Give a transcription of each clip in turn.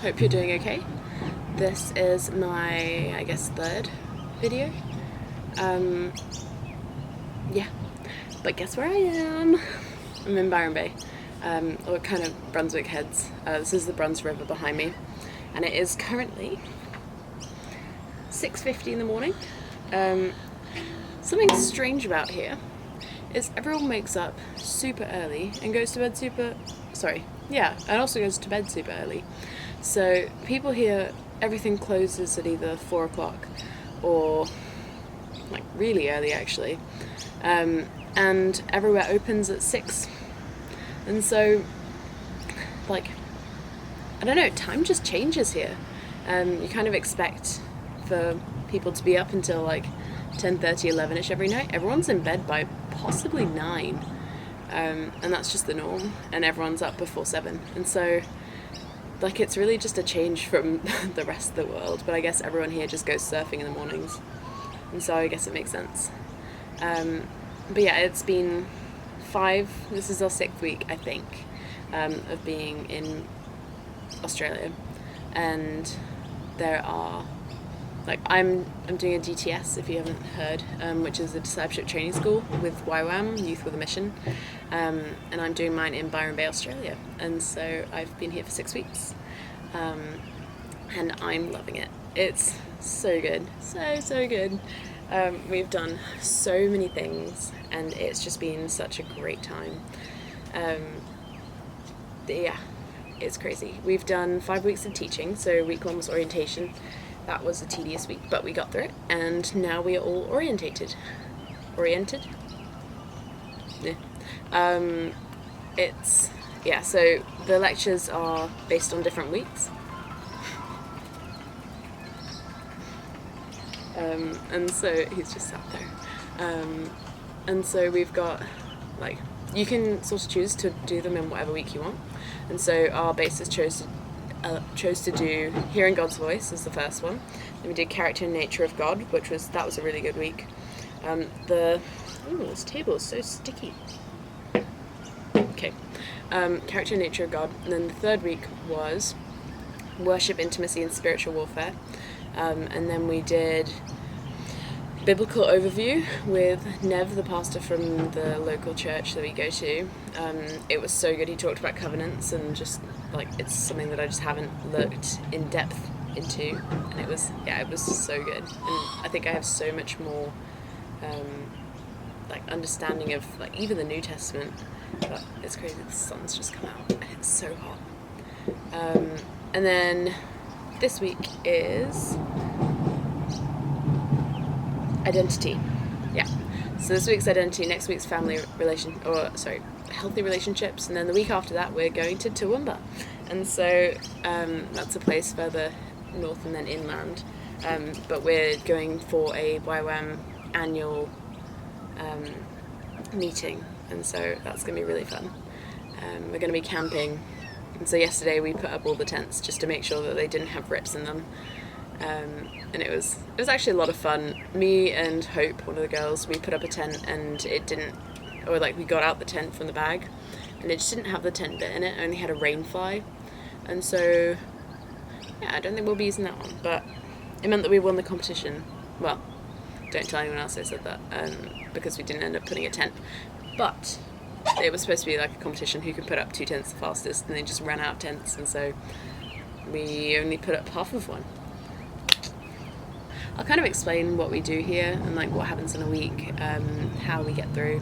Hope you're doing okay. This is my, I guess, third video. Yeah, but guess where I am? I'm in Byron Bay, or kind of Brunswick Heads. This is the Bruns River behind me, and it is currently 6:50 in the morning. Something strange about here is everyone wakes up super early and goes to bed and also goes to bed super early. So people here, everything closes at either 4 o'clock or like really early actually, and everywhere opens at 6. And so, like, I don't know, time just changes here. You kind of expect for people to be up until like 10:30, 11ish every night. Everyone's in bed by possibly 9, and that's just the norm, and everyone's up before 7. And so, like, it's really just a change from the rest of the world, but I guess everyone here just goes surfing in the mornings, and so I guess it makes sense. But yeah, it's been this is our 6th week, I think, of being in Australia, and there are, like, I'm doing a DTS, if you haven't heard, which is a discipleship training school with YWAM, Youth with a Mission, and I'm doing mine in Byron Bay, Australia, and so I've been here for 6 weeks, and I'm loving it. It's so good, so good. We've done so many things, and it's just been such a great time. Yeah, it's crazy. We've done 5 weeks of teaching, so week 1 was orientation. That was a tedious week, but we got through it, and now we are all oriented. Yeah. So the lectures are based on different weeks. And so he's just sat there. And so we've got, like, you can sort of choose to do them in whatever week you want. And so our basis chose to do Hearing God's Voice as the first one. Then we did Character and Nature of God, that was a really good week. This table is so sticky. Okay. Character and Nature of God. And then the third week was Worship, Intimacy, and Spiritual Warfare. And then we did Biblical Overview with Nev, the pastor from the local church that we go to. It was so good. He talked about covenants, and just, like, it's something that I just haven't looked in depth into, and it was so good. And I think I have so much more like understanding of, like, even the New Testament. But it's crazy, the sun's just come out and it's so hot. And then this week is Identity. Yeah. So this week's Identity, next week's Healthy Relationships, and then the week after that we're going to Toowoomba. And so that's a place further north and then inland. But we're going for a YWAM annual meeting, and so that's going to be really fun. We're going to be camping, and so yesterday we put up all the tents just to make sure that they didn't have rips in them. And it was actually a lot of fun. Me and Hope, one of the girls, we put up a tent, and we got out the tent from the bag, and it just didn't have the tent bit in it. It only had a rain fly, and so yeah, I don't think we'll be using that one, but it meant that we won the competition. Well, don't tell anyone else I said that, because we didn't end up putting a tent, but it was supposed to be like a competition who could put up 2 tents the fastest, and they just ran out of tents, and so we only put up half of one. I'll kind of explain what we do here and, like, what happens in a week, how we get through.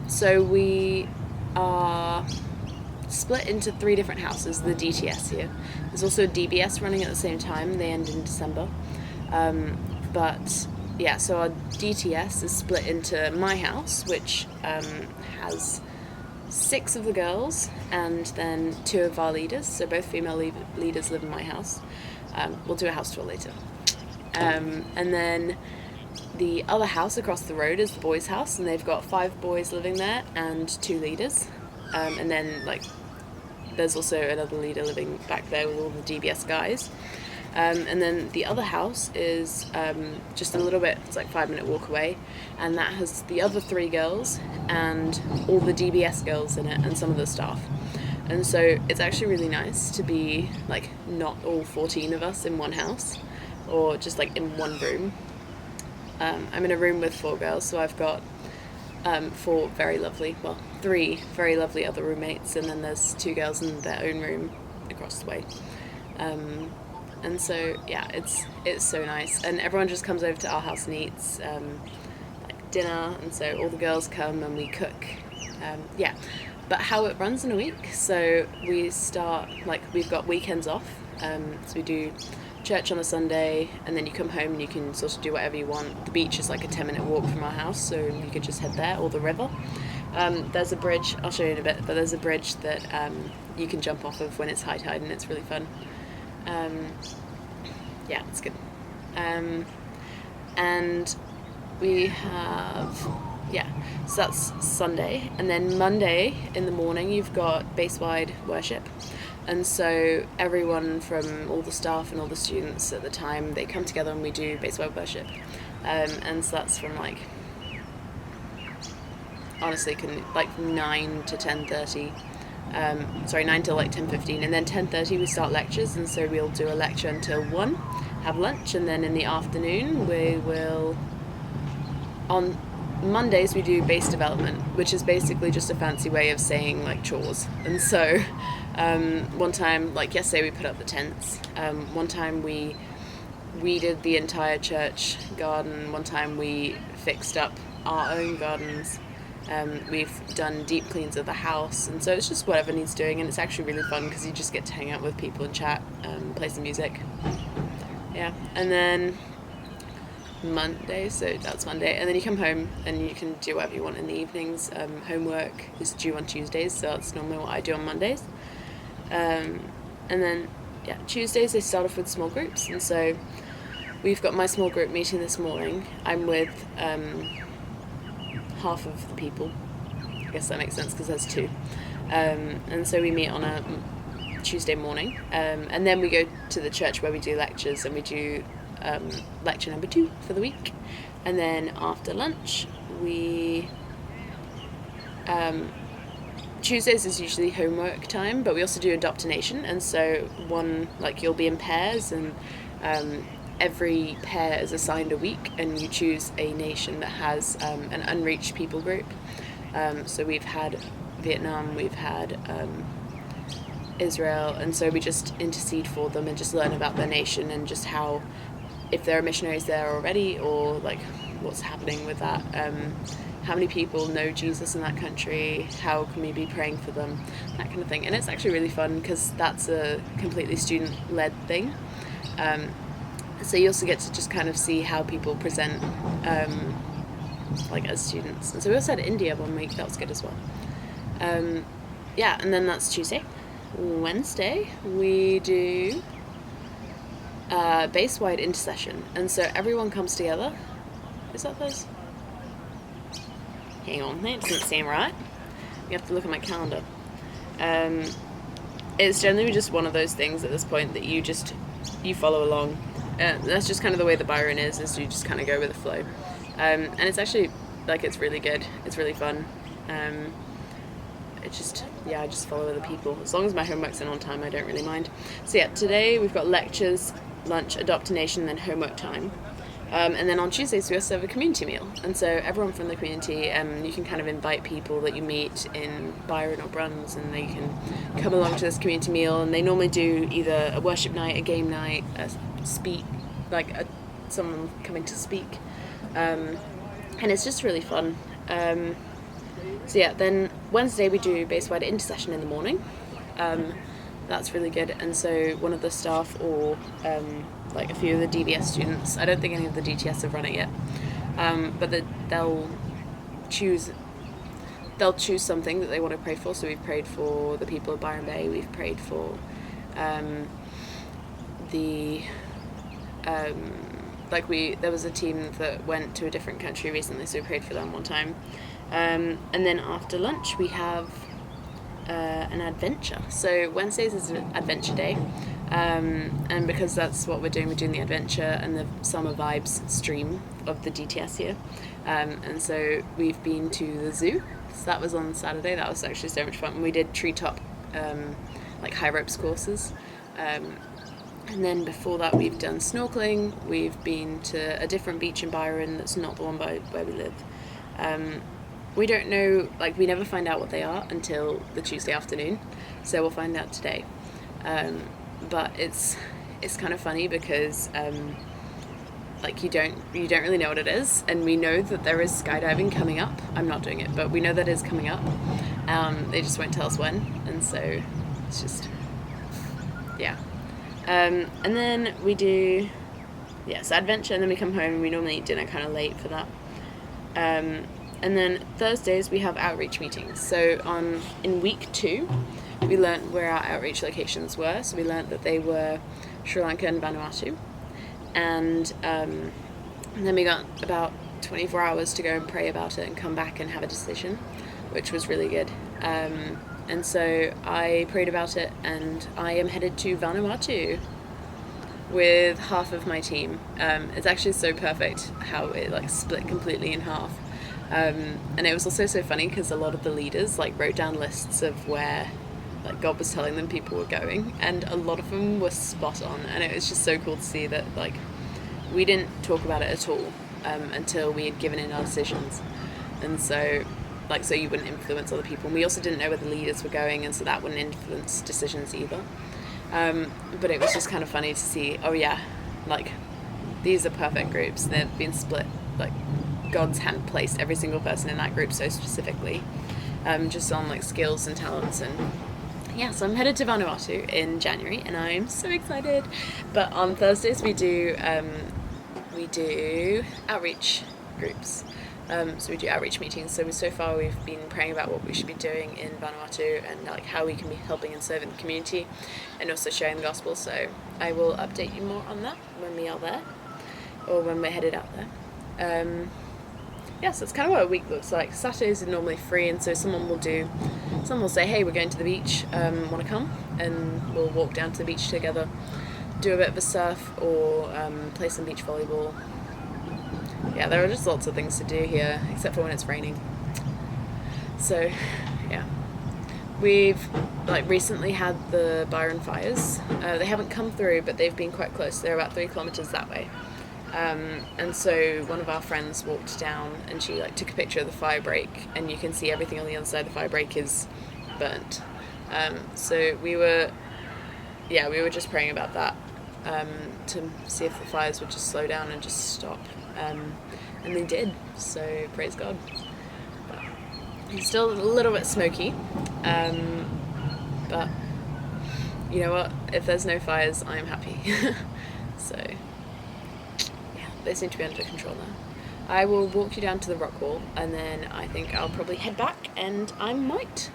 So we are split into 3 different houses, the DTS here. There's also a DBS running at the same time. They end in December. But yeah, so our DTS is split into my house, which has 6 of the girls, and then 2 of our leaders. So both female leaders live in my house. We'll do a house tour later. And then the other house across the road is the boys' house, and they've got 5 boys living there and 2 leaders. And then, like, there's also another leader living back there with all the DBS guys. And then the other house is just a little bit, it's like 5-minute walk away, and that has the other 3 girls and all the DBS girls in it and some of the staff. And so it's actually really nice to be like not all 14 of us in one house or just like in one room. I'm in a room with 4 girls, so I've got 3 very lovely other roommates, and then there's 2 girls in their own room across the way. And so yeah, it's so nice, and everyone just comes over to our house and eats like dinner, and so all the girls come and we cook. But how it runs in a week, so we start, like, we've got weekends off, so we do church on a Sunday, and then you come home and you can sort of do whatever you want. The beach is like a 10-minute walk from our house, so you could just head there, or the river. There's a bridge, I'll show you in a bit, but there's a bridge that you can jump off of when it's high tide, and it's really fun. Yeah, it's good. And we have, so that's Sunday, and then Monday in the morning you've got base-wide worship, and so everyone from all the staff and all the students at the time, they come together and we do base-wide worship, and so that's from like, honestly, 9 to 10:30. 9 till like 10:15, and then 10:30 we start lectures, and so we'll do a lecture until 1, have lunch, and then in the afternoon we will, on Mondays we do base development, which is basically just a fancy way of saying like chores. And so one time, like yesterday, we put up the tents. One time we weeded the entire church garden. One time we fixed up our own gardens. We've done deep cleans of the house, and so it's just whatever needs doing, and it's actually really fun because you just get to hang out with people and chat, play some music. Yeah, and then Monday, so that's Monday, and then you come home and you can do whatever you want in the evenings. Homework is due on Tuesdays, so that's normally what I do on Mondays. And then Tuesdays they start off with small groups, and so we've got my small group meeting this morning. I'm with half of the people, I guess that makes sense because there's 2, and so we meet on a Tuesday morning, and then we go to the church where we do lectures, and we do lecture number 2 for the week, and then after lunch we Tuesdays is usually homework time, but we also do indoctrination, and so you'll be in pairs, and every pair is assigned a week, and you choose a nation that has an unreached people group. So we've had Vietnam, we've had Israel, and so we just intercede for them and just learn about their nation and just how, if there are missionaries there already, or like what's happening with that, how many people know Jesus in that country, how can we be praying for them, that kind of thing. And it's actually really fun because that's a completely student-led thing. So you also get to just kind of see how people present like as students. And so we also had India one week, that was good as well. And then that's Tuesday. Wednesday we do base-wide intercession, and so everyone comes together. Is that those? Hang on, that doesn't seem right. You have to look at my calendar. It's generally just one of those things at this point that you follow along. That's just kind of the way that Byron is you just kind of go with the flow. And it's actually, like, it's really good. It's really fun. I just follow other people. As long as my homework's in on time, I don't really mind. So today we've got lectures, lunch, indoctrination, then homework time. And then on Tuesdays we also have a community meal. And so everyone from the community, you can kind of invite people that you meet in Byron or Bruns, and they can come along to this community meal, and they normally do either a worship night, a game night, someone coming to speak. And it's just really fun. Then Wednesday we do base-wide intercession in the morning. That's really good. And so one of the staff, or a few of the DBS students, I don't think any of the DTS have run it yet, but they'll choose something that they want to pray for. So we've prayed for the people of Byron Bay, we've prayed for there was a team that went to a different country recently, so we prayed for them one time. And then after lunch we have an adventure. So Wednesdays is an adventure day, and because that's what we're doing the adventure and the summer vibes stream of the DTS here, and so we've been to the zoo. So that was on Saturday. That was actually so much fun. We did treetop like high ropes courses. And then before that we've done snorkeling, we've been to a different beach in Byron that's not the one by where we live. We don't know, like we never find out what they are until the Tuesday afternoon, so we'll find out today. But it's kind of funny because like you don't really know what it is, and we know that there is skydiving coming up. I'm not doing it, but we know that is coming up. They just won't tell us when, and so it's just, yeah. And then we do, so adventure, and then we come home and we normally eat dinner kind of late for that. And then Thursdays we have outreach meetings. So in week 2, we learnt where our outreach locations were. So we learnt that they were Sri Lanka and Vanuatu. And then we got about 24 hours to go and pray about it and come back and have a decision, which was really good. And so I prayed about it, and I am headed to Vanuatu with half of my team. It's actually so perfect how it like split completely in half. And it was also so funny because a lot of the leaders like wrote down lists of where like God was telling them people were going, and a lot of them were spot on, and it was just so cool to see that like we didn't talk about it at all until we had given in our decisions. And so you wouldn't influence other people, and we also didn't know where the leaders were going, and so that wouldn't influence decisions either. But it was just kind of funny to see, oh yeah, like these are perfect groups. They've been split, like God's hand placed every single person in that group so specifically, just on like skills and talents. And yeah, so I'm headed to Vanuatu in January, and I'm so excited. But on Thursdays we do outreach groups. So we do outreach meetings. So far we've been praying about what we should be doing in Vanuatu, and like how we can be helping and serving the community, and also sharing the gospel. So I will update you more on that when we are there, or when we're headed out there. So it's kind of what a week looks like. Saturdays are normally free, and so someone will say, hey, we're going to the beach, want to come? And we'll walk down to the beach together, do a bit of a surf, or play some beach volleyball. Yeah, there are just lots of things to do here, except for when it's raining. So, yeah. We've recently had the Byron fires. They haven't come through, but they've been quite close. They're about 3 kilometers that way. And so one of our friends walked down, and she took a picture of the fire break, and you can see everything on the other side of the fire break is burnt. So we were just praying about that, to see if the fires would just slow down and just stop. And they did, so praise God. But it's still a little bit smoky, but you know what, if there's no fires, I'm happy. So yeah, they seem to be under control now. I will walk you down to the rock wall, and then I think I'll probably head back, and I might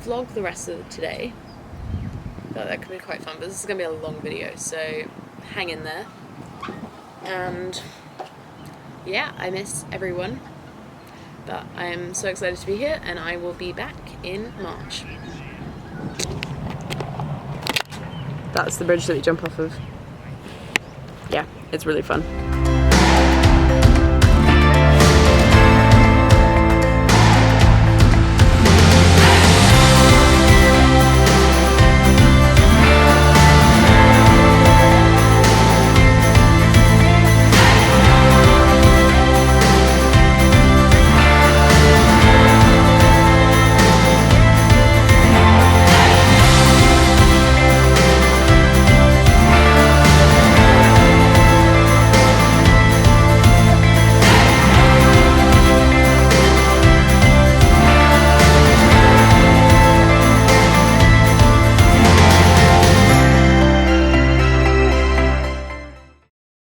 vlog the rest of today. That could be quite fun, but this is going to be a long video, so hang in there. And yeah, I miss everyone, but I am so excited to be here, and I will be back in March. That's the bridge that we jump off of. Yeah, it's really fun.